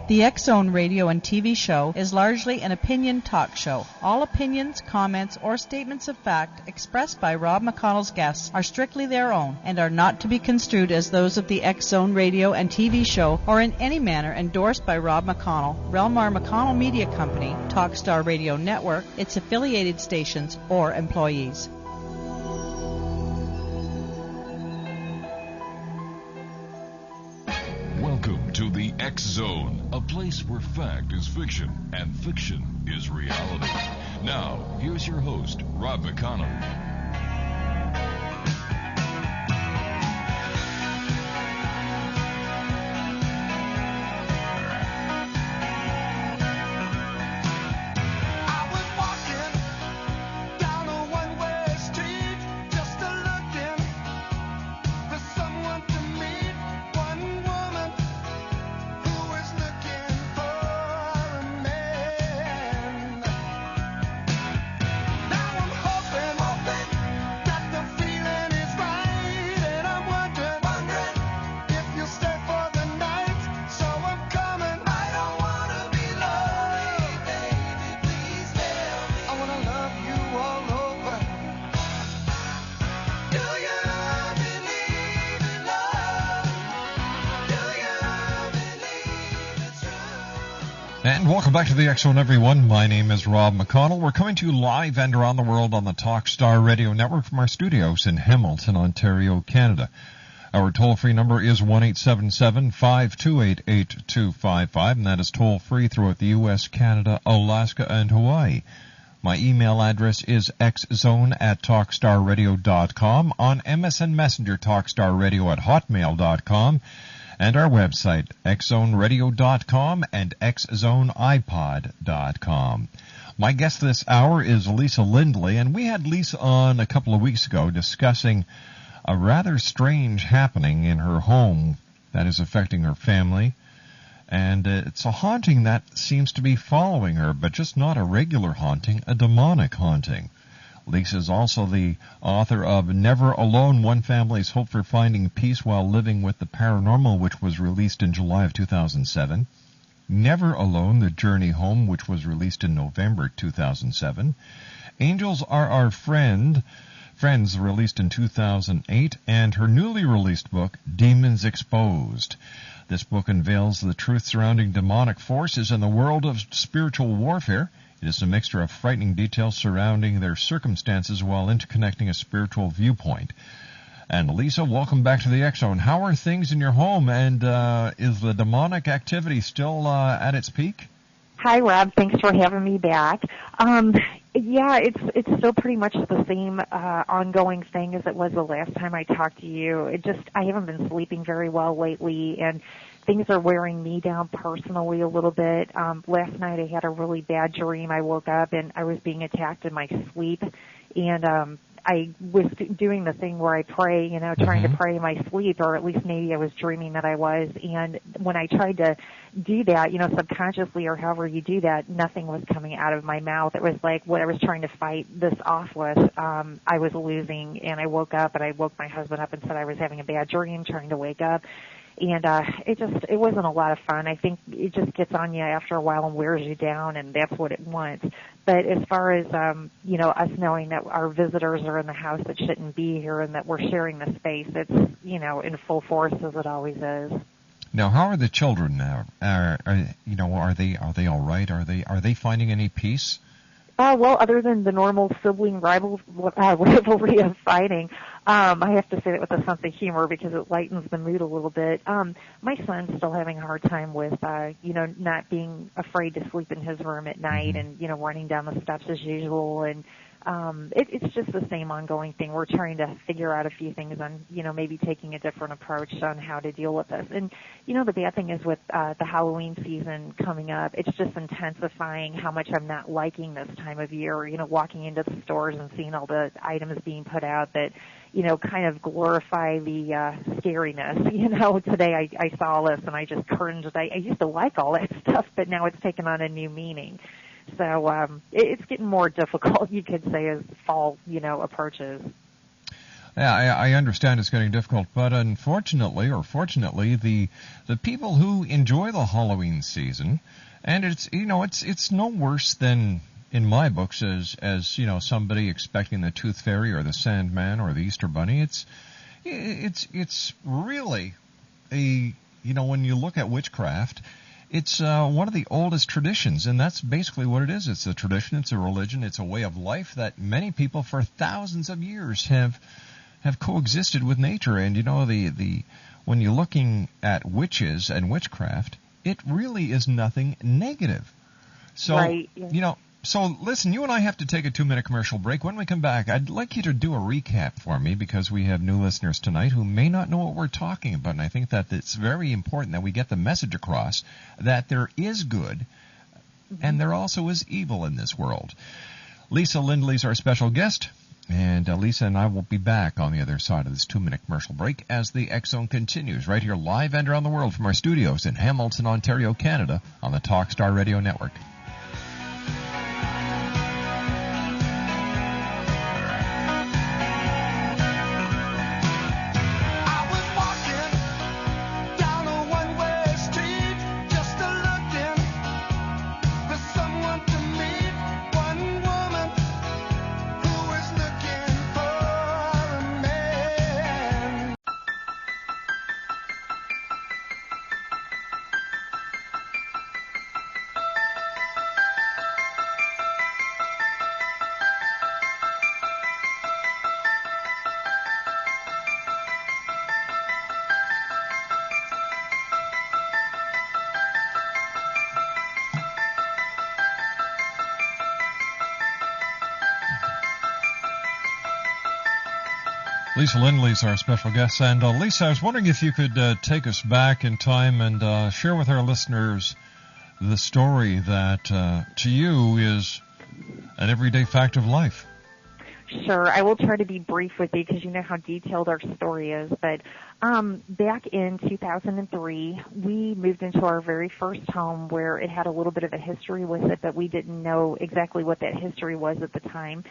The X-Zone radio and TV show is largely an opinion talk show. All opinions, comments, or statements of fact expressed by Rob McConnell's guests are strictly their own and are not to be construed as those of the X-Zone radio and TV show or in any manner endorsed by Rob McConnell, Relmar McConnell Media Company, Talkstar Radio Network, its affiliated stations, or employees. Welcome to the X-Zone, a place where fact is fiction and fiction is reality. Now, here's your host, Rob McConnell. And welcome back to the X-Zone, everyone. My name is Rob McConnell. We're coming to you live and around the world on the Talkstar Radio Network from our studios in Hamilton, Ontario, Canada. Our toll-free number is 1-877-528-8255, and that is toll-free throughout the U.S., Canada, Alaska, and Hawaii. My email address is xzone@talkstarradio.com, on MSN Messenger, talkstarradio@hotmail.com, and our website, xzoneradio.com and xzoneipod.com. My guest this hour is Lisa Lindley, and we had Lisa on a couple of weeks ago discussing a rather strange happening in her home that is affecting her family. And it's a haunting that seems to be following her, but just not a regular haunting, a demonic haunting. Lisa is also the author of Never Alone, One Family's Hope for Finding Peace While Living with the Paranormal, which was released in July of 2007. Never Alone, The Journey Home, which was released in November 2007. Angels Are Our Friends, released in 2008. And her newly released book, Demons Exposed. This book unveils the truth surrounding demonic forces in the world of spiritual warfare. It is a mixture of frightening details surrounding their circumstances while interconnecting a spiritual viewpoint. And Lisa, welcome back to the X-Zone. How are things in your home, and is the demonic activity still at its peak? Hi, Rob. Thanks for having me back. Yeah, it's still pretty much the same ongoing thing as it was the last time I talked to you. I haven't been sleeping very well lately, and things are wearing me down personally a little bit. Last night I had a really bad dream. I woke up and I was being attacked in my sleep, and I was doing the thing where I pray, trying to pray in my sleep, or at least maybe I was dreaming that I was. And when I tried to do that, subconsciously or however you do that, nothing was coming out of my mouth. It was like what I was trying to fight this off with, I was losing. And I woke up and I woke my husband up and said I was having a bad dream, trying to wake up. And it wasn't a lot of fun. I think it just gets on you after a while and wears you down, and that's what it wants. But as far as, us knowing that our visitors are in the house that shouldn't be here and that we're sharing the space, it's, in full force as it always is. Now, how are the children now? Are they all right? Are they finding any peace? Well, other than the normal sibling rivalry of fighting, I have to say that with a sense of humor because it lightens the mood a little bit. My son's still having a hard time with, not being afraid to sleep in his room at night and, running down the steps as usual. And it's just the same ongoing thing. We're trying to figure out a few things on, maybe taking a different approach on how to deal with this. And, the bad thing is with the Halloween season coming up, it's just intensifying how much I'm not liking this time of year, walking into the stores and seeing all the items being put out that, kind of glorify the scariness. Today I saw this and I just cringed. I used to like all that stuff, but now it's taken on a new meaning. So it's getting more difficult, you could say, as fall, approaches. Yeah, I understand it's getting difficult, but unfortunately, or fortunately, the people who enjoy the Halloween season, and it's no worse than in my books as somebody expecting the Tooth Fairy or the Sandman or the Easter Bunny. It's really when you look at witchcraft, it's one of the oldest traditions, and that's basically what it is. It's a tradition, it's a religion, it's a way of life that many people for thousands of years have coexisted with nature. And when you're looking at witches and witchcraft, it really is nothing negative. So, right. Yeah. So listen, you and I have to take a 2-minute commercial break. When we come back, I'd like you to do a recap for me, because we have new listeners tonight who may not know what we're talking about, and I think that it's very important that we get the message across that there is good and there also is evil in this world. Lisa Lindley's our special guest. And Lisa and I will be back on the other side of this 2-minute commercial break as the X Zone continues right here live and around the world from our studios in Hamilton, Ontario, Canada on the Talkstar Radio Network. Lisa Lindley's our special guest. And Lisa, I was wondering if you could take us back in time and share with our listeners the story that to you is an everyday fact of life. Sure. I will try to be brief with you because you know how detailed our story is. But back in 2003, we moved into our very first home where it had a little bit of a history with it, but we didn't know exactly what that history was at the time.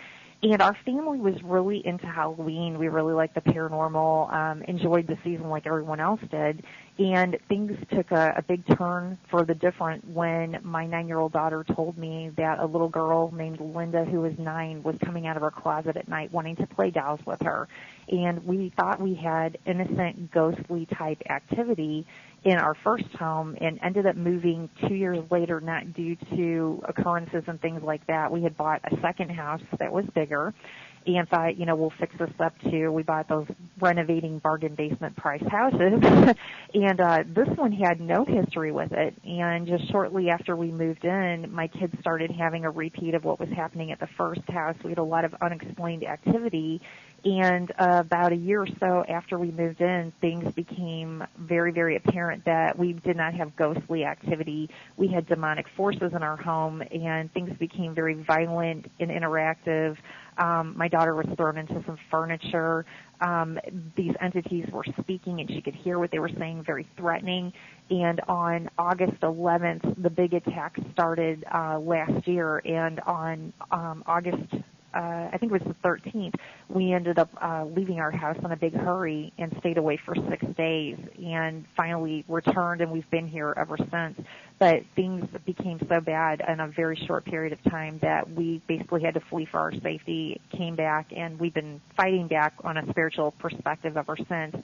And our family was really into Halloween. We really liked the paranormal, enjoyed the season like everyone else did. And things took a big turn for the different when my 9-year-old daughter told me that a little girl named Linda, who was 9, was coming out of her closet at night wanting to play dolls with her. And we thought we had innocent, ghostly type activity in our first home and ended up moving 2 years later, not due to occurrences and things like that. We had bought a second house that was bigger and thought, we'll fix this up too. We bought those renovating bargain basement price houses. And this one had no history with it. And just shortly after we moved in, my kids started having a repeat of what was happening at the first house. We had a lot of unexplained activity. And about a year or so after we moved in, things became very, very apparent that we did not have ghostly activity. We had demonic forces in our home, and things became very violent and interactive. My daughter was thrown into some furniture. These entities were speaking, and she could hear what they were saying, very threatening. And on August 11th, the big attack started last year, and on August I think it was the 13th, we ended up leaving our house in a big hurry and stayed away for 6 days and finally returned, and we've been here ever since. But things became so bad in a very short period of time that we basically had to flee for our safety, came back, and we've been fighting back on a spiritual perspective ever since.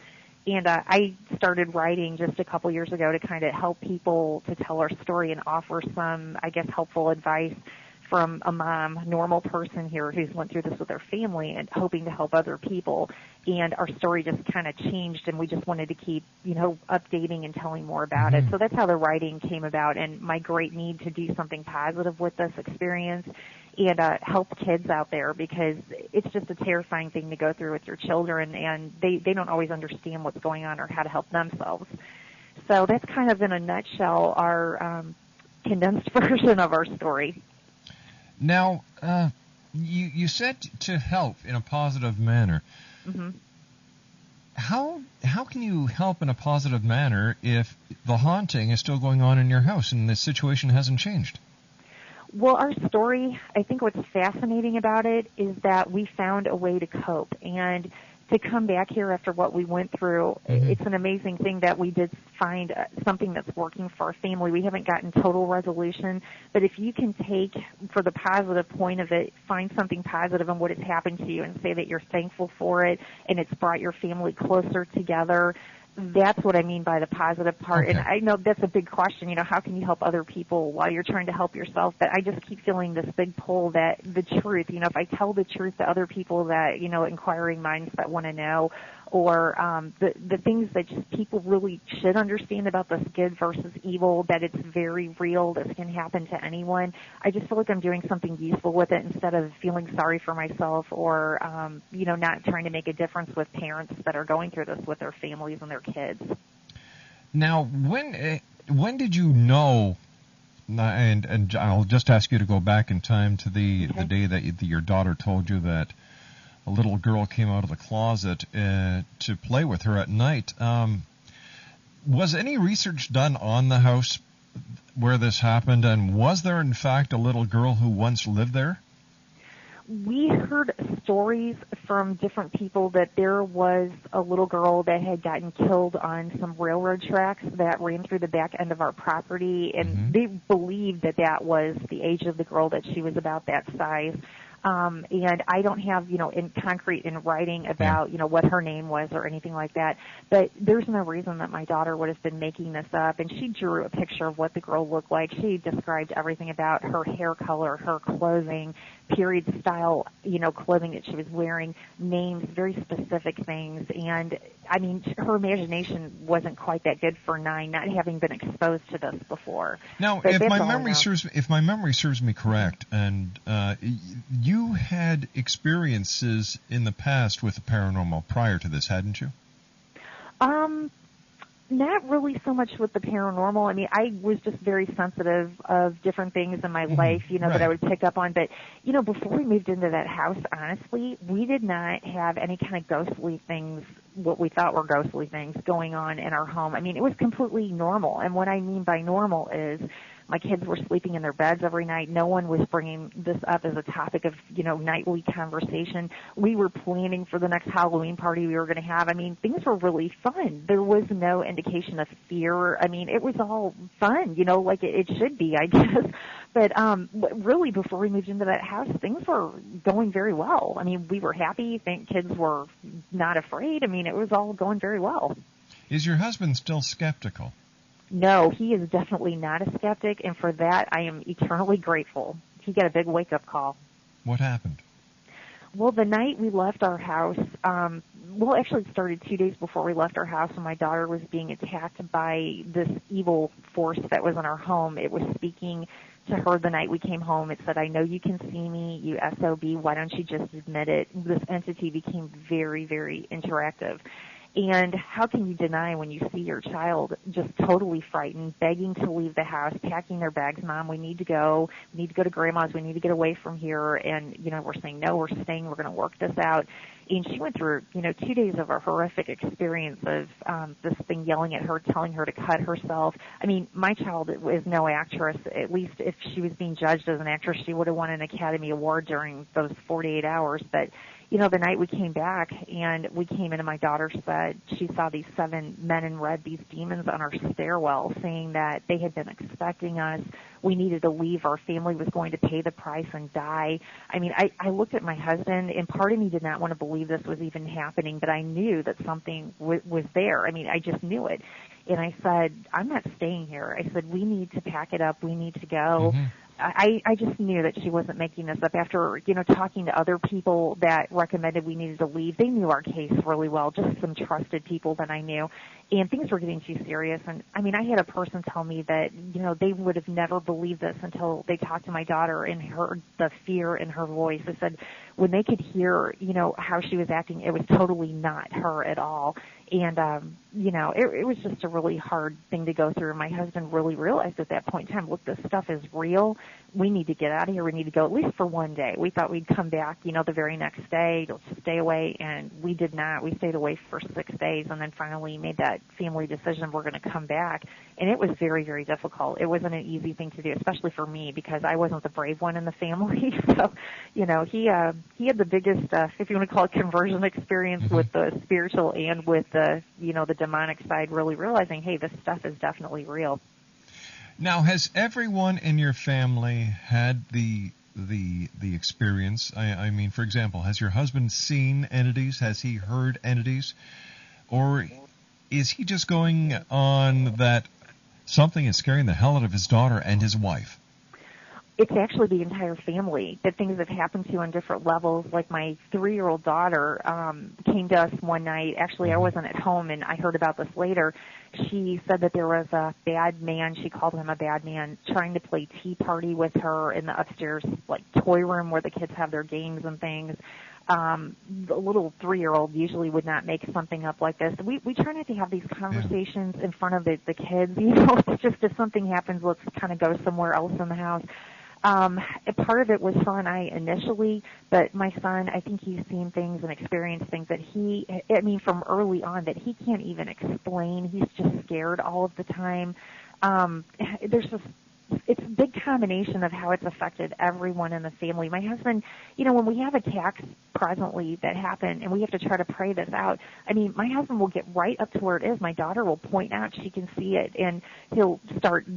And I started writing just a couple years ago to kind of help people to tell our story and offer some, I guess, helpful advice from a mom, normal person here who's went through this with their family and hoping to help other people. And our story just kind of changed, and we just wanted to keep, updating and telling more about it. So that's how the writing came about, and my great need to do something positive with this experience and help kids out there, because it's just a terrifying thing to go through with your children, and they don't always understand what's going on or how to help themselves. So that's kind of, in a nutshell, our condensed version of our story. Now, you said to help in a positive manner. Mm-hmm. How can you help in a positive manner if the haunting is still going on in your house and the situation hasn't changed? Well, our story, I think what's fascinating about it is that we found a way to cope. And to come back here after what we went through, it's an amazing thing that we did find something that's working for our family. We haven't gotten total resolution, but if you can take, for the positive point of it, find something positive in what has happened to you and say that you're thankful for it and it's brought your family closer together, that's what I mean by the positive part. Okay. And I know that's a big question, how can you help other people while you're trying to help yourself? But I just keep feeling this big pull that the truth, if I tell the truth to other people that, inquiring minds that want to know, or the things that just people really should understand about this good versus evil, that it's very real, this can happen to anyone. I just feel like I'm doing something useful with it instead of feeling sorry for myself or, not trying to make a difference with parents that are going through this with their families and their kids. Now, when did you know, and I'll just ask you to go back in time to the day that your daughter told you that a little girl came out of the closet to play with her at night. Was any research done on the house where this happened, and was there in fact a little girl who once lived there? We heard stories from different people that there was a little girl that had gotten killed on some railroad tracks that ran through the back end of our property, and they believed that that was the age of the girl, that she was about that size. And I don't have, in concrete in writing about, what her name was or anything like that. But there's no reason that my daughter would have been making this up. And she drew a picture of what the girl looked like. She described everything about her hair color, her clothing, period style, clothing that she was wearing, names, very specific things. And I mean, her imagination wasn't quite that good for 9, not having been exposed to this before. Now, if my memory serves me correct, and you had experiences in the past with the paranormal prior to this, hadn't you? Not really so much with the paranormal. I mean, I was just very sensitive of different things in my life, that I would pick up on. But, before we moved into that house, honestly, we did not have any kind of ghostly things, what we thought were ghostly things going on in our home. I mean, it was completely normal. And what I mean by normal is my kids were sleeping in their beds every night. No one was bringing this up as a topic of, nightly conversation. We were planning for the next Halloween party we were going to have. I mean, things were really fun. There was no indication of fear. I mean, it was all fun, like it should be, I guess. But really, before we moved into that house, things were going very well. I mean, we were happy. Kids were not afraid. I mean, it was all going very well. Is your husband still skeptical? No, he is definitely not a skeptic, and for that I am eternally grateful. He got a big wake-up call. What happened? Well, the night we left our house, actually it started 2 days before we left our house when my daughter was being attacked by this evil force that was in our home. It was speaking to her the night we came home. It said, "I know you can see me, you SOB, why don't you just admit it?" This entity became very, very interactive. And how can you deny when you see your child just totally frightened, begging to leave the house, packing their bags? "Mom, we need to go. We need to go to Grandma's. We need to get away from here." And, we're saying, "No, we're staying. We're going to work this out." And she went through, 2 days of a horrific experience of this thing yelling at her, telling her to cut herself. I mean, my child is no actress. At least if she was being judged as an actress, she would have won an Academy Award during those 48 hours. But the night we came back and we came into my daughter's bed, she saw these 7 men in red, these demons on our stairwell, saying that they had been expecting us. We needed to leave. Our family was going to pay the price and die. I mean, I looked at my husband, and part of me did not want to believe this was even happening, but I knew that something was there. I mean, I just knew it. And I said, "I'm not staying here." I said, "We need to pack it up. We need to go." I just knew that she wasn't making this up. After, talking to other people that recommended we needed to leave, they knew our case really well, just some trusted people that I knew. And things were getting too serious. And, I mean, I had a person tell me that, they would have never believed this until they talked to my daughter and heard the fear in her voice. They said when they could hear, how she was acting, it was totally not her at all. And, it was just a really hard thing to go through. My husband really realized at that point in time, look, this stuff is real. We need to get out of here. We need to go at least for one day. We thought we'd come back, the very next day to stay away, and we did not. We stayed away for 6 days and then finally made that family decision we're going to come back. And it was very, very difficult. It wasn't an easy thing to do, especially for me, because I wasn't the brave one in the family. So, he had the biggest, if you want to call it, conversion experience with the spiritual and with the, the demonic side, really realizing, hey, this stuff is definitely real. Now, has everyone in your family had the experience? I mean, for example, has your husband seen entities? Has he heard entities? Or is he just going on that something is scaring the hell out of his daughter and his wife? It's actually the entire family that things have happened to on different levels. Like my 3-year-old daughter came to us one night. Actually, I wasn't at home, and I heard about this later. She said that there was a bad man, she called him a bad man, trying to play tea party with her in the upstairs toy room where the kids have their games and things. The little 3-year-old usually would not make something up like this. We try not to have these conversations in front of the kids. It's just if something happens, let's kind of go somewhere else in the house. Part of it was her and I initially, but my son, I think he's seen things and experienced things that from early on that he can't even explain. He's just scared all of the time. It's a big combination of how it's affected everyone in the family. My husband, when we have attacks presently that happen and we have to try to pray this out, my husband will get right up to where it is. My daughter will point out she can see it, and he'll start,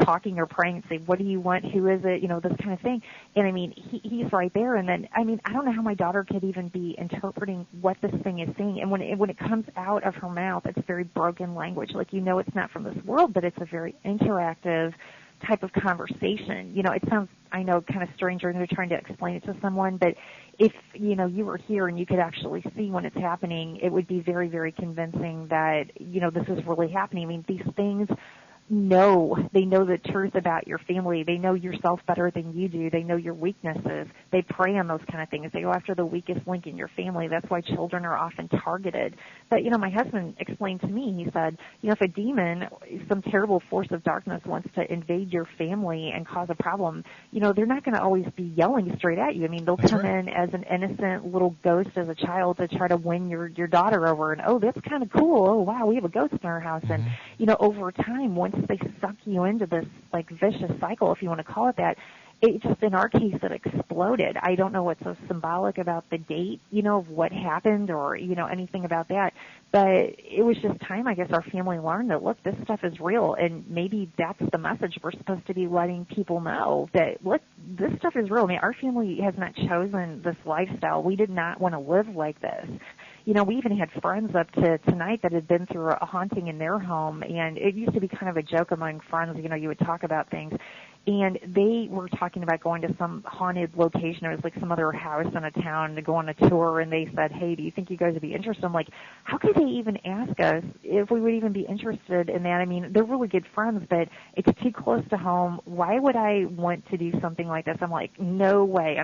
talking or praying and say, what do you want? Who is it? This kind of thing. And he's right there. And then, I don't know how my daughter could even be interpreting what this thing is saying. And when it comes out of her mouth, it's very broken language. It's not from this world, but it's a very interactive type of conversation. It sounds, I know, kind of strange when you're trying to explain it to someone, but if, you were here and you could actually see when it's happening, it would be very, very convincing that, this is really happening. These things they know the truth about your family. They know yourself better than you do. They know your weaknesses. They prey on those kind of things. They go after the weakest link in your family. That's why children are often targeted. But, my husband explained to me, he said, if a demon, some terrible force of darkness wants to invade your family and cause a problem, they're not going to always be yelling straight at you. They'll come in as an innocent little ghost as a child to try to win your daughter over. And, oh, that's kind of cool. Oh, wow, we have a ghost in our house. And, over time, once they suck you into this vicious cycle, if you want to call it that, it just, in our case, it exploded. I don't know what's so symbolic about the date, of what happened or, anything about that. But it was just time, I guess, our family learned that, look, this stuff is real. And maybe that's the message we're supposed to be letting people know, that, look, this stuff is real. Our family has not chosen this lifestyle. We did not want to live like this. We even had friends up to tonight that had been through a haunting in their home, and it used to be kind of a joke among friends. You would talk about things, and they were talking about going to some haunted location. It was some other house in a town to go on a tour, and they said, hey, do you think you guys would be interested? I'm like, how could they even ask us if we would even be interested in that? They're really good friends, but it's too close to home. Why would I want to do something like this? I'm like, no way.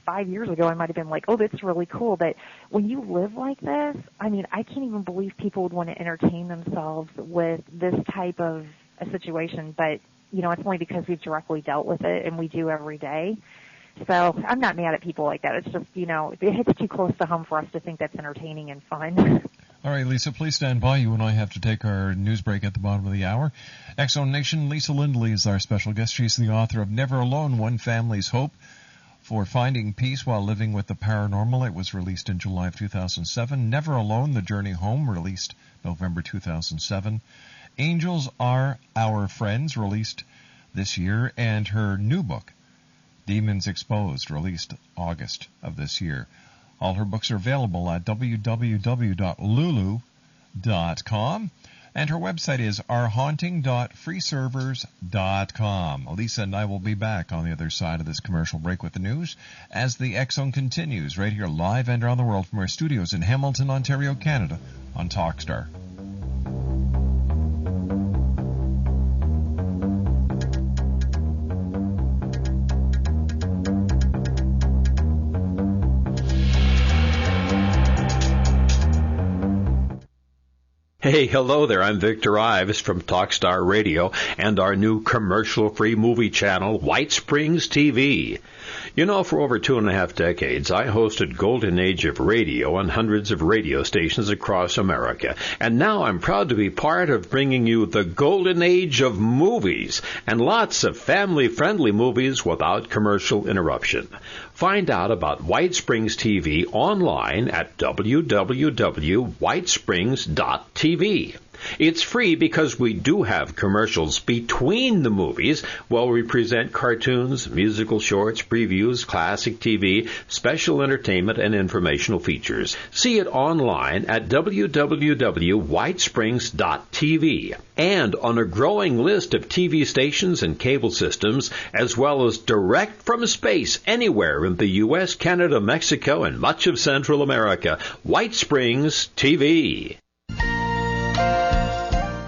5 years ago, I might have been like, oh, that's really cool. But when you live like this, I can't even believe people would want to entertain themselves with this type of a situation. But, it's only because we've directly dealt with it and we do every day. So I'm not mad at people like that. It's just, it hits too close to home for us to think that's entertaining and fun. All right, Lisa, please stand by. You and I have to take our news break at the bottom of the hour. X-Zone Nation, Lisa Lindley is our special guest. She's the author of Never Alone, One Family's Hope for Finding Peace While Living with the Paranormal. It was released in July of 2007. Never Alone, The Journey Home, released November 2007. Angels Are Our Friends, released this year. And her new book, Demons Exposed, released August of this year. All her books are available at www.lulu.com. And her website is ourhaunting.freeservers.com. Lisa and I will be back on the other side of this commercial break with the news as the X-Zone continues right here live and around the world from our studios in Hamilton, Ontario, Canada on Talkstar. Hey, hello there. I'm Victor Ives from Talkstar Radio and our new commercial-free movie channel, White Springs TV. For over 2.5 decades, I hosted Golden Age of Radio on hundreds of radio stations across America. And now I'm proud to be part of bringing you the Golden Age of movies and lots of family-friendly movies without commercial interruption. Find out about White Springs TV online at www.whitesprings.tv. It's free because we do have commercials between the movies while we present cartoons, musical shorts, previews, classic TV, special entertainment, and informational features. See it online at www.whitesprings.tv and on a growing list of TV stations and cable systems, as well as direct from space anywhere in the U.S., Canada, Mexico, and much of Central America. White Springs TV.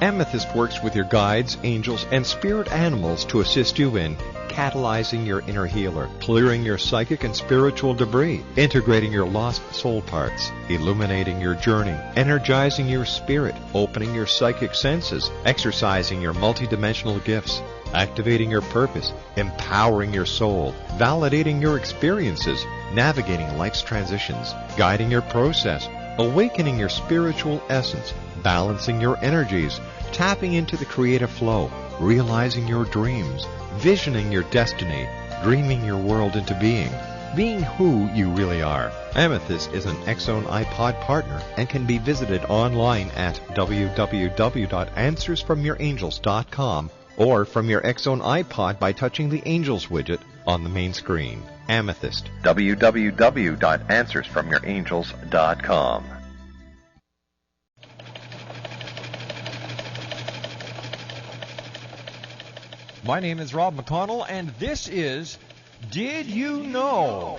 Amethyst works with your guides, angels, and spirit animals to assist you in catalyzing your inner healer, clearing your psychic and spiritual debris, integrating your lost soul parts, illuminating your journey, energizing your spirit, opening your psychic senses, exercising your multidimensional gifts, activating your purpose, empowering your soul, validating your experiences, navigating life's transitions, guiding your process, awakening your spiritual essence, balancing your energies, tapping into the creative flow, realizing your dreams, visioning your destiny, dreaming your world into being who you really are. Amethyst is an X-Zone iPod partner and can be visited online at www.answersfromyourangels.com or from your X-Zone iPod by touching the Angels widget on the main screen. Amethyst. www.answersfromyourangels.com. My name is Rob McConnell, and this is Did You Know?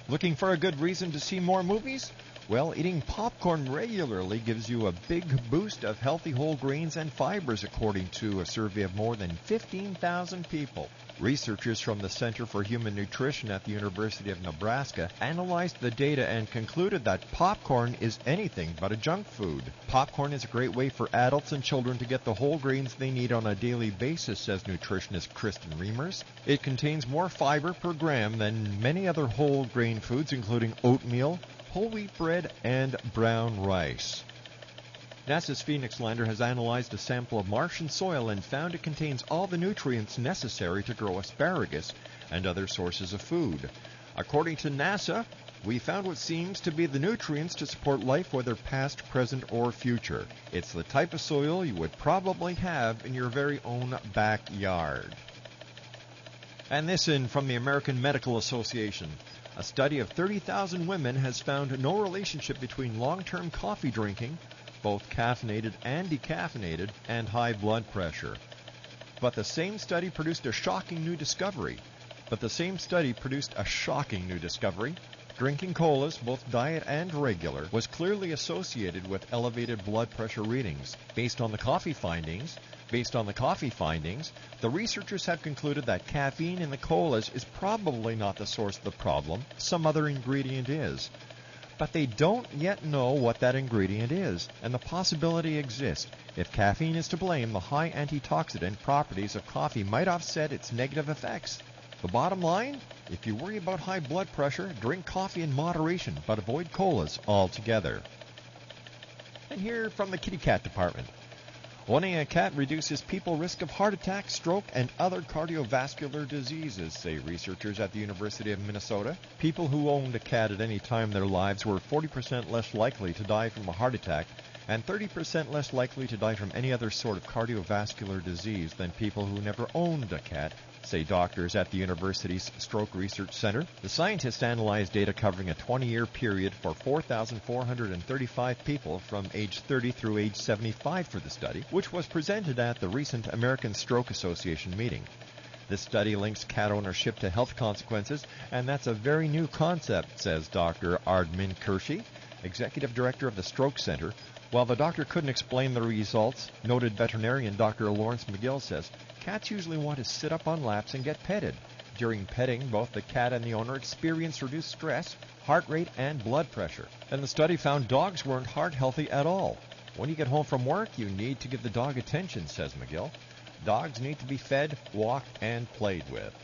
Looking for a good reason to see more movies? Well, eating popcorn regularly gives you a big boost of healthy whole grains and fibers, according to a survey of more than 15,000 people. Researchers from the Center for Human Nutrition at the University of Nebraska analyzed the data and concluded that popcorn is anything but a junk food. Popcorn is a great way for adults and children to get the whole grains they need on a daily basis, says nutritionist Kristen Reimers. It contains more fiber per gram than many other whole grain foods, including oatmeal, whole wheat bread, and brown rice. NASA's Phoenix lander has analyzed a sample of Martian soil and found it contains all the nutrients necessary to grow asparagus and other sources of food. According to NASA, we found what seems to be the nutrients to support life, whether past, present, or future. It's the type of soil you would probably have in your very own backyard. And this in from the American Medical Association. A study of 30,000 women has found no relationship between long-term coffee drinking, both caffeinated and decaffeinated, and high blood pressure. But the same study produced a shocking new discovery. Drinking colas, both diet and regular, was clearly associated with elevated blood pressure readings. Based on the coffee findings, the researchers have concluded that caffeine in the colas is probably not the source of the problem. Some other ingredient is. But they don't yet know what that ingredient is, and the possibility exists. If caffeine is to blame, the high antioxidant properties of coffee might offset its negative effects. The bottom line? If you worry about high blood pressure, drink coffee in moderation, but avoid colas altogether. And here from the kitty cat department. Owning a cat reduces people's risk of heart attack, stroke, and other cardiovascular diseases, say researchers at the University of Minnesota. People who owned a cat at any time in their lives were 40% less likely to die from a heart attack and 30% less likely to die from any other sort of cardiovascular disease than people who never owned a cat, say doctors at the university's Stroke Research Center. The scientists analyzed data covering a 20-year period for 4,435 people from age 30 through age 75 for the study, which was presented at the recent American Stroke Association meeting. This study links cat ownership to health consequences, and that's a very new concept, says Dr. Ardmin Kershi, executive director of the Stroke Center. While the doctor couldn't explain the results, noted veterinarian Dr. Lawrence McGill says, cats usually want to sit up on laps and get petted. During petting, both the cat and the owner experience reduced stress, heart rate, and blood pressure. And the study found dogs weren't heart healthy at all. When you get home from work, you need to give the dog attention, says McGill. Dogs need to be fed, walked, and played with.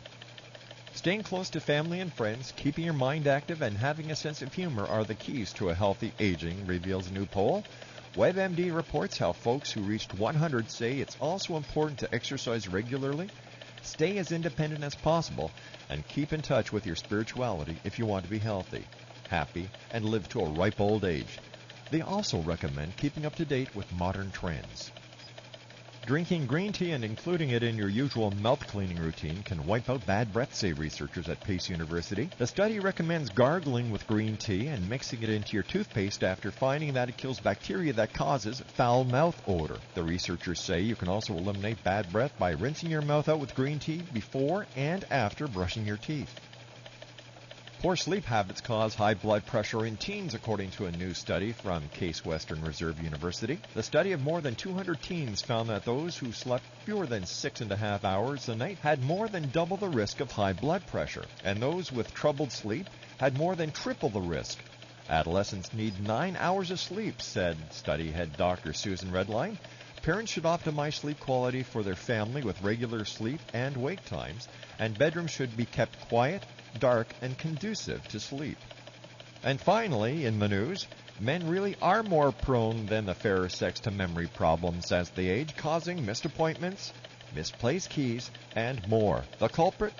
Staying close to family and friends, keeping your mind active, and having a sense of humor are the keys to a healthy aging, reveals a new poll. WebMD reports how folks who reached 100 say it's also important to exercise regularly. Stay as independent as possible and keep in touch with your spirituality if you want to be healthy, happy, and live to a ripe old age. They also recommend keeping up to date with modern trends. Drinking green tea and including it in your usual mouth cleaning routine can wipe out bad breath, say researchers at Pace University. The study recommends gargling with green tea and mixing it into your toothpaste after finding that it kills bacteria that causes foul mouth odor. The researchers say you can also eliminate bad breath by rinsing your mouth out with green tea before and after brushing your teeth. Poor sleep habits cause high blood pressure in teens, according to a new study from Case Western Reserve University. The study of more than 200 teens found that those who slept fewer than 6.5 hours a night had more than double the risk of high blood pressure, and those with troubled sleep had more than triple the risk. Adolescents need 9 hours of sleep, said study head Dr. Susan Redline. Parents should optimize sleep quality for their family with regular sleep and wake times, and bedrooms should be kept quiet, dark, and conducive to sleep. And finally, in the news, men really are more prone than the fairer sex to memory problems as they age, causing missed appointments, misplaced keys, and more. The culprit?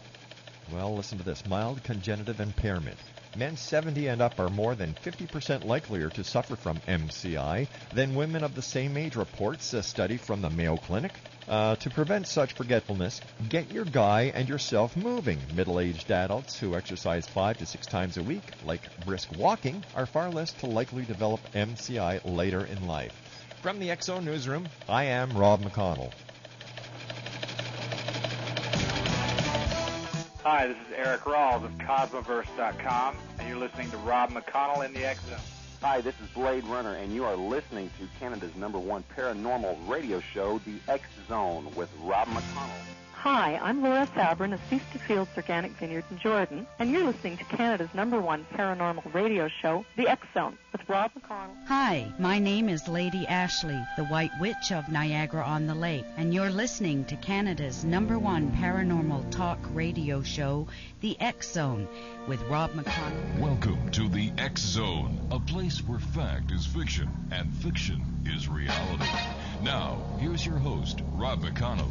Well, listen to this. Mild congenital impairment. Men 70 and up are more than 50% likelier to suffer from MCI than women of the same age, reports a study from the Mayo Clinic. To prevent such forgetfulness, get your guy and yourself moving. Middle-aged adults who exercise 5 to 6 times a week, like brisk walking, are far less likely to develop MCI later in life. From the X-Zone Newsroom, I am Rob McConnell. Hi, this is Eric Rawls of Cosmoverse.com, and you're listening to Rob McConnell in the X-Zone. Hi, this is Blade Runner, and you are listening to Canada's #1 paranormal radio show, The X-Zone, with Rob McConnell. Hi, I'm Laura Sabrin of Feast to Fields Organic Vineyard in Jordan, and you're listening to Canada's #1 paranormal radio show, The X-Zone, with Rob McConnell. Hi, my name is Lady Ashley, the White Witch of Niagara-on-the-Lake, and you're listening to Canada's #1 paranormal talk radio show, The X-Zone, with Rob McConnell. Welcome to The X-Zone, a place where fact is fiction and fiction is reality. Now, here's your host, Rob McConnell.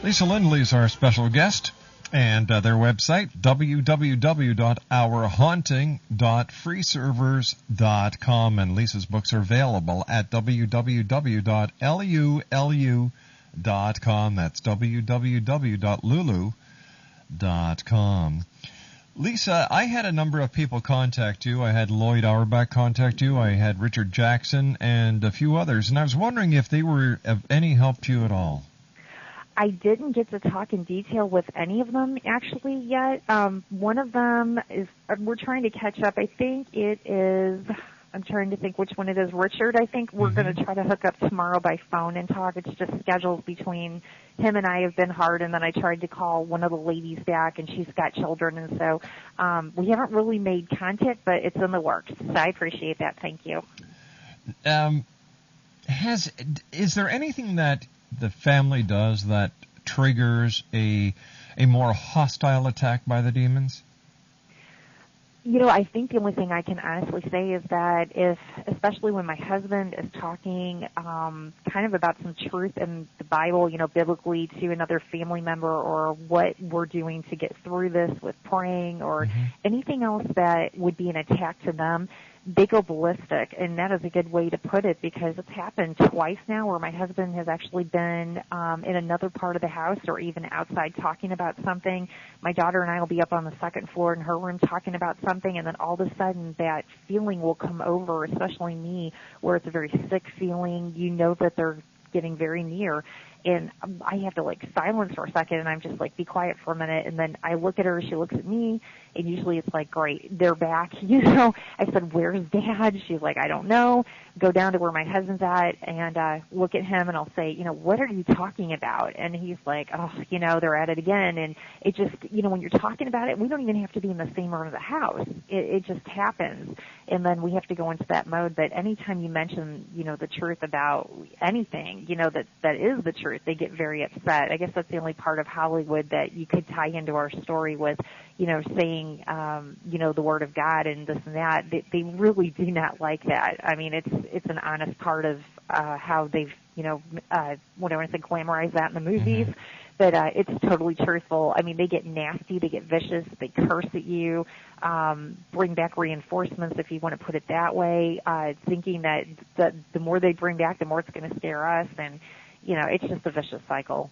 Lisa Lindley is our special guest, and their website, www.ourhaunting.freeservers.com, and Lisa's books are available at www.lulu.com. That's www.lulu.com. Lisa, I had a number of people contact you. I had Lloyd Auerbach contact you. I had Richard Jackson and a few others, and I was wondering if they were of any help to you at all. I didn't get to talk in detail with any of them actually yet. One of them is, we're trying to catch up. I think it is, I'm trying to think which one it is. Richard, I think we're going to try to hook up tomorrow by phone and talk. It's just schedules between him and I have been hard, and then I tried to call one of the ladies back, and she's got children, and so we haven't really made contact, but it's in the works. So I appreciate that. Thank you. Is there anything that the family does that triggers a more hostile attack by the demons? You know, I think the only thing I can honestly say is that especially when my husband is talking kind of about some truth in the Bible, you know, biblically to another family member, or what we're doing to get through this with praying, or anything else that would be an attack to them, they go ballistic, and that is a good way to put it, because it's happened twice now where my husband has actually been in another part of the house or even outside talking about something. My daughter and I will be up on the second floor in her room talking about something, and then all of a sudden that feeling will come over, especially me, where it's a very sick feeling. You know that they're getting very near, and I have to like silence for a second, and I'm just like, be quiet for a minute, and then I look at her, she looks at me, and usually it's like, great, they're back, you know. I said, where's Dad? She's like, I don't know. Go down to where my husband's at and look at him, and I'll say, you know, what are you talking about? And he's like, oh, you know, they're at it again. And it just, you know, when you're talking about it, we don't even have to be in the same room of the house. It just happens, and then we have to go into that mode. But anytime you mention, you know, the truth about anything, you know, that is the truth, they get very upset. I guess that's the only part of Hollywood that you could tie into our story with, you know, saying, you know, the Word of God and this and that. They really do not like that. I mean, it's an honest part of how they've, you know, what I want to say, glamorize that in the movies. But it's totally truthful. I mean, they get nasty, they get vicious, they curse at you, bring back reinforcements, if you want to put it that way, thinking that the more they bring back, the more it's going to scare us. And, you know, it's just a vicious cycle.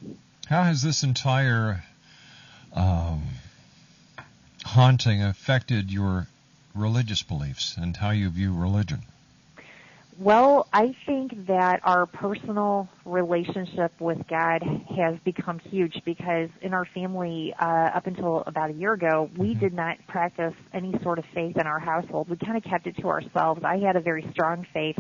How has this entire haunting affected your religious beliefs and how you view religion? Well, I think that our personal relationship with God has become huge, because in our family, up until about a year ago, we did not practice any sort of faith in our household. We kind of kept it to ourselves. I had a very strong faith,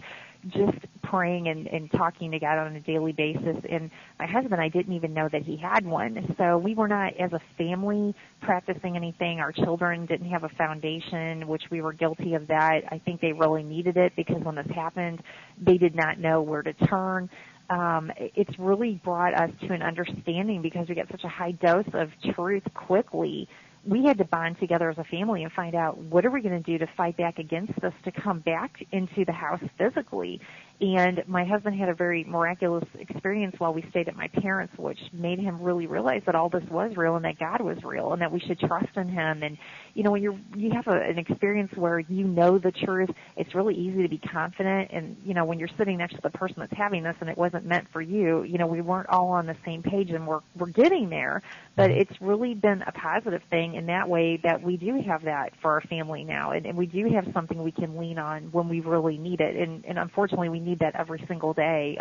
just praying and talking to God on a daily basis. And my husband, I didn't even know that he had one. So we were not, as a family, practicing anything. Our children didn't have a foundation, which we were guilty of that. I think they really needed it, because when this happened, they did not know where to turn. It's really brought us to an understanding, because we get such a high dose of truth quickly. We had to bond together as a family and find out, what are we going to do to fight back against this, to come back into the house physically. And my husband had a very miraculous experience while we stayed at my parents', which made him really realize that all this was real and that God was real and that we should trust in Him. And, you know, when you have an experience where you know the truth, it's really easy to be confident. And, you know, when you're sitting next to the person that's having this and it wasn't meant for you, you know, we weren't all on the same page, and we're getting there. But it's really been a positive thing in that way, that we do have that for our family now. And we do have something we can lean on when we really need it. And unfortunately, we need that every single day.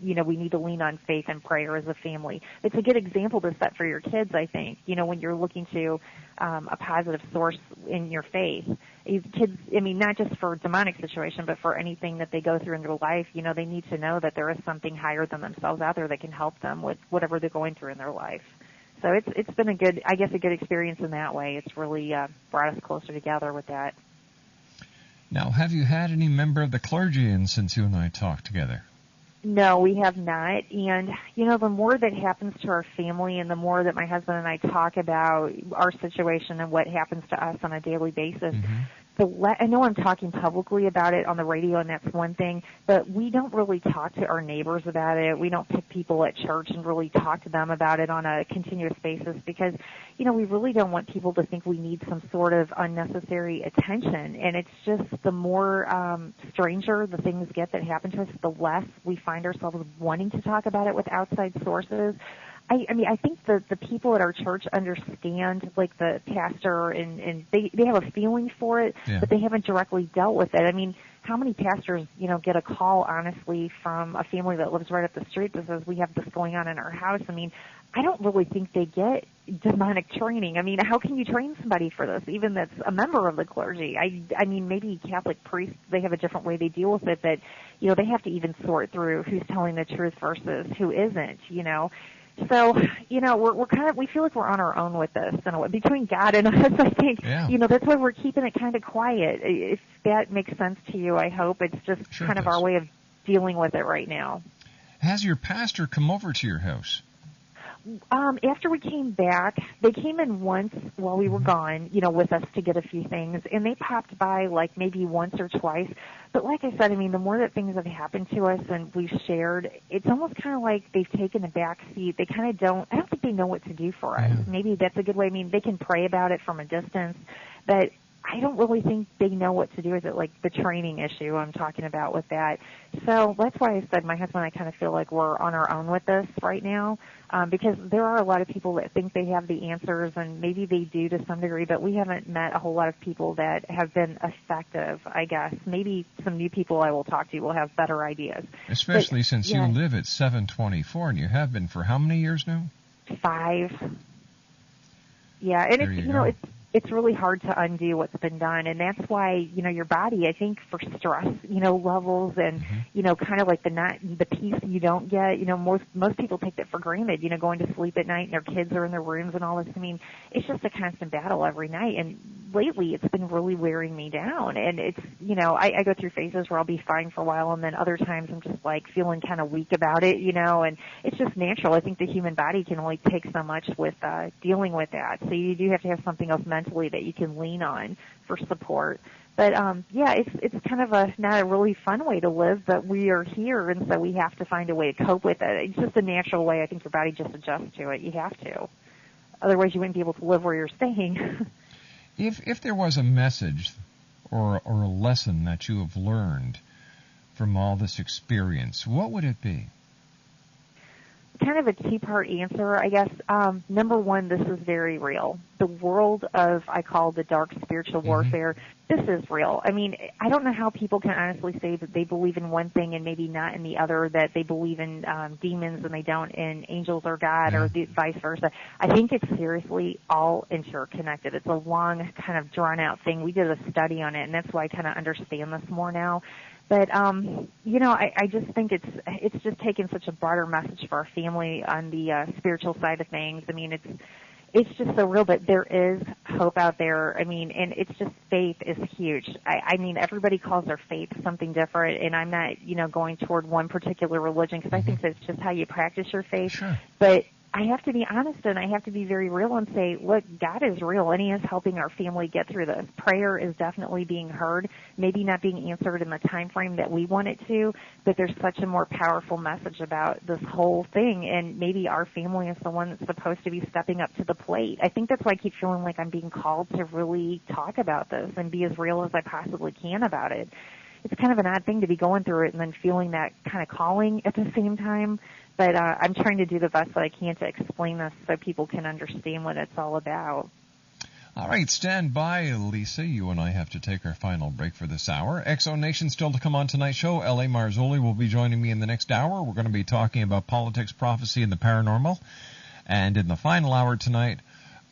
You know, we need to lean on faith and prayer as a family. It's a good example to set for your kids, I think, you know, when you're looking to a positive source in your faith. Kids, I mean, not just for demonic situation, but for anything that they go through in their life, you know, they need to know that there is something higher than themselves out there that can help them with whatever they're going through in their life. So it's been a good experience in that way. It's really brought us closer together with that. Now, have you had any member of the clergy in since you and I talked together? No, we have not. And, you know, the more that happens to our family and the more that my husband and I talk about our situation and what happens to us on a daily basis, I know I'm talking publicly about it on the radio, and that's one thing, but we don't really talk to our neighbors about it. We don't pick people at church and really talk to them about it on a continuous basis, because, you know, we really don't want people to think we need some sort of unnecessary attention. And it's just the more stranger the things get that happen to us, the less we find ourselves wanting to talk about it with outside sources. I mean, I think the people at our church understand, like the pastor, and they have a feeling for it, but they haven't directly dealt with it. I mean, how many pastors, you know, get a call, honestly, from a family that lives right up the street that says, we have this going on in our house? I mean, I don't really think they get demonic training. I mean, how can you train somebody for this, even that's a member of the clergy? I mean, maybe Catholic priests, they have a different way they deal with it, but, you know, they have to even sort through who's telling the truth versus who isn't, you know. So, you know, we feel like we're on our own with this, and between God and us, I think, you know, that's why we're keeping it kind of quiet. If that makes sense to you, I hope. It's just kind of our way of dealing with it right now. Has your pastor come over to your house? After we came back, they came in once while we were gone, you know, with us to get a few things, and they popped by like maybe once or twice. But like I said, I mean, the more that things have happened to us and we've shared, it's almost kind of like they've taken a back seat. They kind of I don't think they know what to do for us. Maybe that's a good way. I mean, they can pray about it from a distance, but I don't really think they know what to do with it, like the training issue I'm talking about with that. So that's why I said my husband and I kind of feel like we're on our own with this right now, because there are a lot of people that think they have the answers, and maybe they do to some degree, but we haven't met a whole lot of people that have been effective, I guess. Maybe some new people I will talk to will have better ideas. Especially since you live at 724, and you have been for how many years now? 5. Yeah, and it's it's really hard to undo what's been done, and that's why, your body, I think, for stress, levels and, kind of like the peace you don't get, most people take that for granted, going to sleep at night and their kids are in their rooms and all this. I mean, it's just a constant battle every night, and lately it's been really wearing me down, and it's, I go through phases where I'll be fine for a while, and then other times I'm just like feeling kind of weak about it, and it's just natural. I think the human body can only take so much with dealing with that, so you do have to have something else mentally that you can lean on for support. But it's kind of not a really fun way to live, but we are here, and so we have to find a way to cope with it. It's just a natural way. I think your body just adjusts to it. You have to. Otherwise, you wouldn't be able to live where you're staying. If there was a message or a lesson that you have learned from all this experience, what would it be? Kind of a two-part answer, I guess. Number one, this is very real. The world of, I call the dark spiritual warfare, this is real. I mean, I don't know how people can honestly say that they believe in one thing and maybe not in the other, that they believe in demons and they don't in angels or God or vice versa. I think it's seriously all interconnected. It's a long, kind of drawn-out thing. We did a study on it, and that's why I kind of understand this more now. But, I just think it's just taken such a broader message for our family on the spiritual side of things. I mean, it's just so real, but there is hope out there. I mean, and it's just faith is huge. I mean, everybody calls their faith something different, and I'm not, going toward one particular religion because I think that's just how you practice your faith. Sure. But I have to be honest, and I have to be very real and say, look, God is real, and He is helping our family get through this. Prayer is definitely being heard, maybe not being answered in the time frame that we want it to, but there's such a more powerful message about this whole thing, and maybe our family is the one that's supposed to be stepping up to the plate. I think that's why I keep feeling like I'm being called to really talk about this and be as real as I possibly can about it. It's kind of an odd thing to be going through it and then feeling that kind of calling at the same time. But I'm trying to do the best that I can to explain this so people can understand what it's all about. All right, stand by, Lisa. You and I have to take our final break for this hour. Exo Nation still to come on tonight's show. L.A. Marzulli will be joining me in the next hour. We're going to be talking about politics, prophecy, and the paranormal. And in the final hour tonight,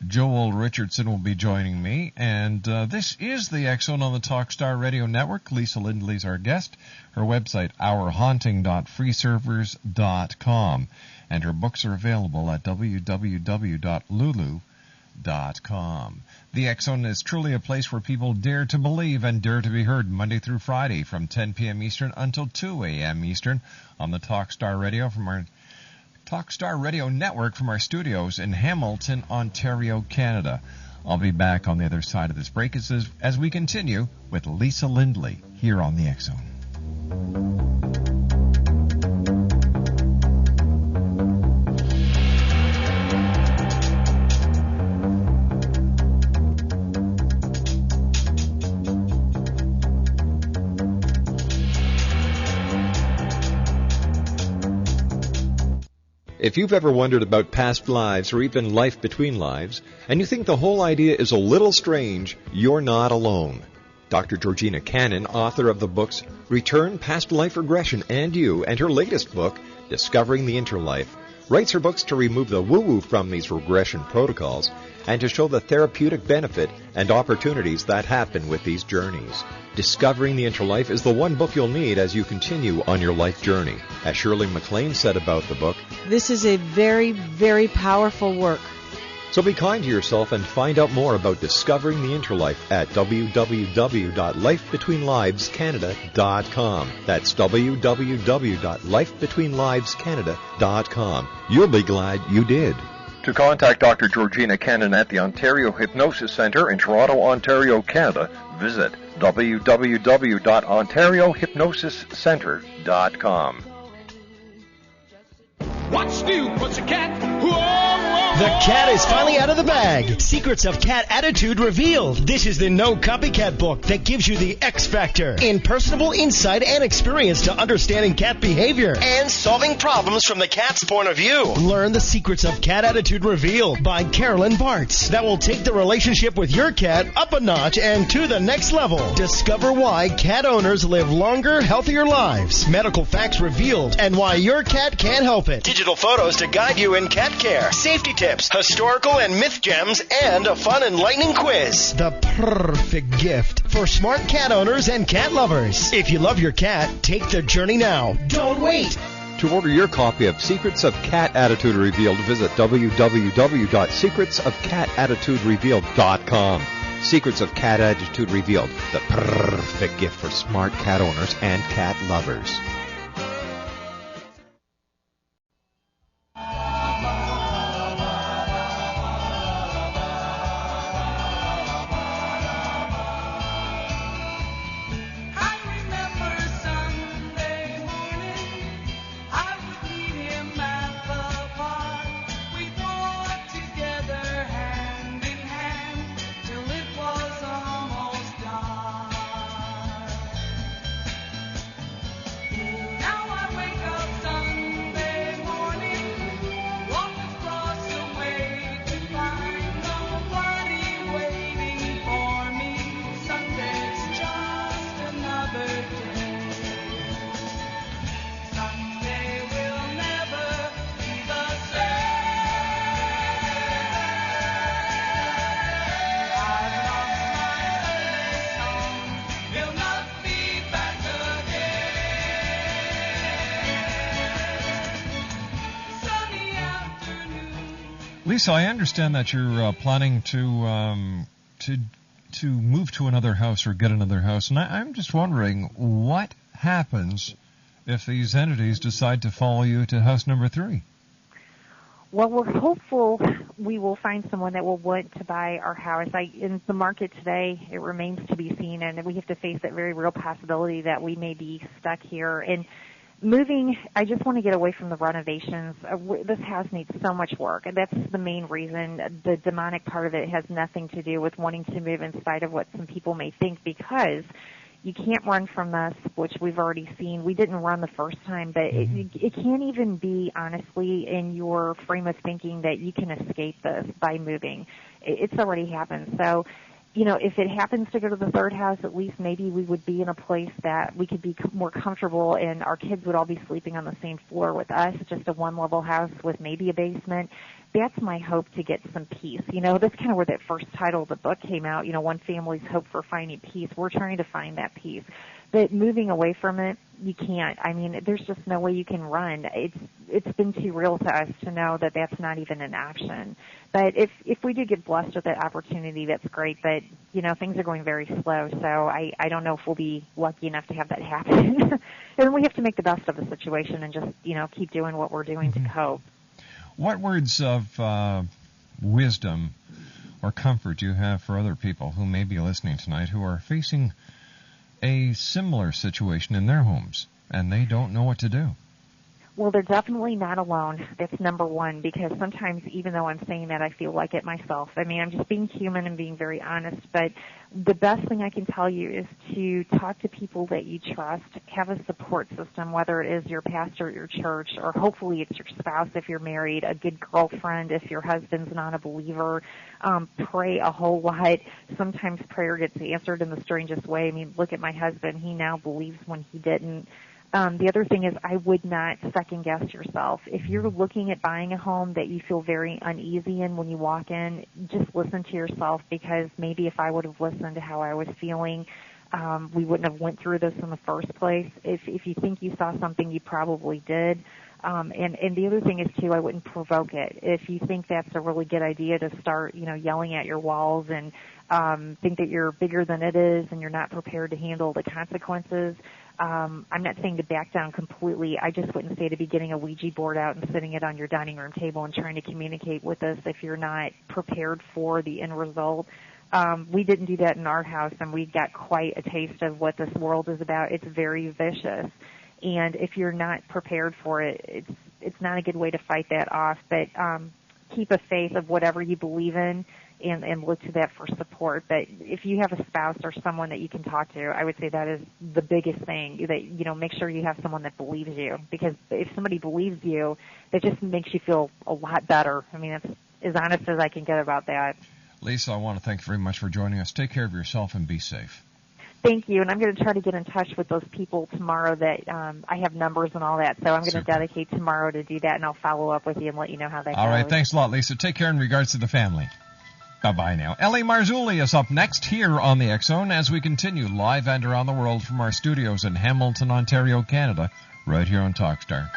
Joel Richardson will be joining me, and this is the X-Zone on the Talkstar Radio Network. Lisa Lindley's our guest. Her website, ourhaunting.freeservers.com, and her books are available at www.lulu.com. The X-Zone is truly a place where people dare to believe and dare to be heard Monday through Friday from 10 p.m. Eastern until 2 a.m. Eastern on the Talkstar Radio from our Talkstar Radio Network from our studios in Hamilton, Ontario, Canada. I'll be back on the other side of this break as we continue with Lisa Lindley here on the X-Zone. If you've ever wondered about past lives or even life between lives, and you think the whole idea is a little strange, you're not alone. Dr. Georgina Cannon, author of the books Return, Past Life Regression, and You, and her latest book, Discovering the Interlife, writes her books to remove the woo-woo from these regression protocols and to show the therapeutic benefit and opportunities that happen with these journeys. Discovering the Interlife is the one book you'll need as you continue on your life journey. As Shirley MacLaine said about the book, this is a very, very powerful work. So be kind to yourself and find out more about Discovering the Interlife at www.lifebetweenlivescanada.com. That's www.lifebetweenlivescanada.com. You'll be glad you did. To contact Dr. Georgina Cannon at the Ontario Hypnosis Centre in Toronto, Ontario, Canada, visit www.ontariohypnosiscentre.com. What's new, pussycat? Whoa, whoa, the cat is finally out of the bag. Secrets of Cat Attitude revealed. This is the no copycat book that gives you the X factor in personable insight and experience to understanding cat behavior and solving problems from the cat's point of view. Learn the Secrets of Cat Attitude revealed by Carolyn Bartz that will take the relationship with your cat up a notch and to the next level. Discover why cat owners live longer, healthier lives. Medical facts revealed and why your cat can't help it. Digital photos to guide you in cat care. Safety tips, historical and myth gems, and a fun, enlightening quiz. The perfect gift for smart cat owners and cat lovers. If you love your cat, take the journey now. Don't wait. To order your copy of Secrets of Cat Attitude Revealed, visit www.secretsofcatattituderevealed.com. Secrets of Cat Attitude Revealed, the perfect gift for smart cat owners and cat lovers. Lisa, I understand that you're planning to move to another house or get another house, and I'm just wondering what happens if these entities decide to follow you to house number 3. Well, we're hopeful we will find someone that will want to buy our house. In the market today, it remains to be seen, and we have to face that very real possibility that we may be stuck here. And moving, I just want to get away from the renovations. This house needs so much work, and that's the main reason. The demonic part of it has nothing to do with wanting to move in spite of what some people may think, because you can't run from this, which we've already seen. We didn't run the first time, but it can't even be, honestly, in your frame of thinking that you can escape this by moving. It's already happened. So, you know, if it happens to go to the third house, at least maybe we would be in a place that we could be more comfortable, and our kids would all be sleeping on the same floor with us, just a one-level house with maybe a basement. That's my hope, to get some peace. You know, that's kind of where that first title of the book came out, you know, One Family's Hope for Finding Peace. We're trying to find that peace. But moving away from it, you can't. I mean, there's just no way you can run. It's been too real to us to know that that's not even an option. But if we do get blessed with that opportunity, that's great. But, you know, things are going very slow, so I don't know if we'll be lucky enough to have that happen. And we have to make the best of the situation and just, you know, keep doing what we're doing to cope. What words of wisdom or comfort do you have for other people who may be listening tonight who are facing a similar situation in their homes and they don't know what to do? Well, they're definitely not alone. That's number one, because sometimes, even though I'm saying that, I feel like it myself. I mean, I'm just being human and being very honest, but the best thing I can tell you is to talk to people that you trust, have a support system, whether it is your pastor at your church, or hopefully it's your spouse if you're married, a good girlfriend if your husband's not a believer. Pray a whole lot. Sometimes prayer gets answered in the strangest way. I mean, look at my husband. He now believes when he didn't. The other thing is, I would not second-guess yourself. If you're looking at buying a home that you feel very uneasy in when you walk in, just listen to yourself, because maybe if I would have listened to how I was feeling, we wouldn't have went through this in the first place. If you think you saw something, you probably did. And the other thing is, too, I wouldn't provoke it. If you think that's a really good idea to start, you know, yelling at your walls and think that you're bigger than it is and you're not prepared to handle the consequences, I'm not saying to back down completely. I just wouldn't say to be getting a Ouija board out and sitting it on your dining room table and trying to communicate with us if you're not prepared for the end result. We didn't do that in our house, and we got quite a taste of what this world is about. It's very vicious. And if you're not prepared for it, it's not a good way to fight that off. But keep a faith of whatever you believe in and look to that for support. But if you have a spouse or someone that you can talk to, I would say that is the biggest thing, that, you know, make sure you have someone that believes you, because if somebody believes you, that just makes you feel a lot better. I mean, that's as honest as I can get about that. Lisa, I want to thank you very much for joining us. Take care of yourself and be safe. Thank you, and I'm going to try to get in touch with those people tomorrow that I have numbers and all that, so I'm going to dedicate tomorrow to do that, and I'll follow up with you and let you know how that goes. All right, thanks a lot, Lisa. Take care in regards to the family. Bye-bye now. Ellie Marzulli is up next here on the X-Zone as we continue live and around the world from our studios in Hamilton, Ontario, Canada, right here on Talkstar.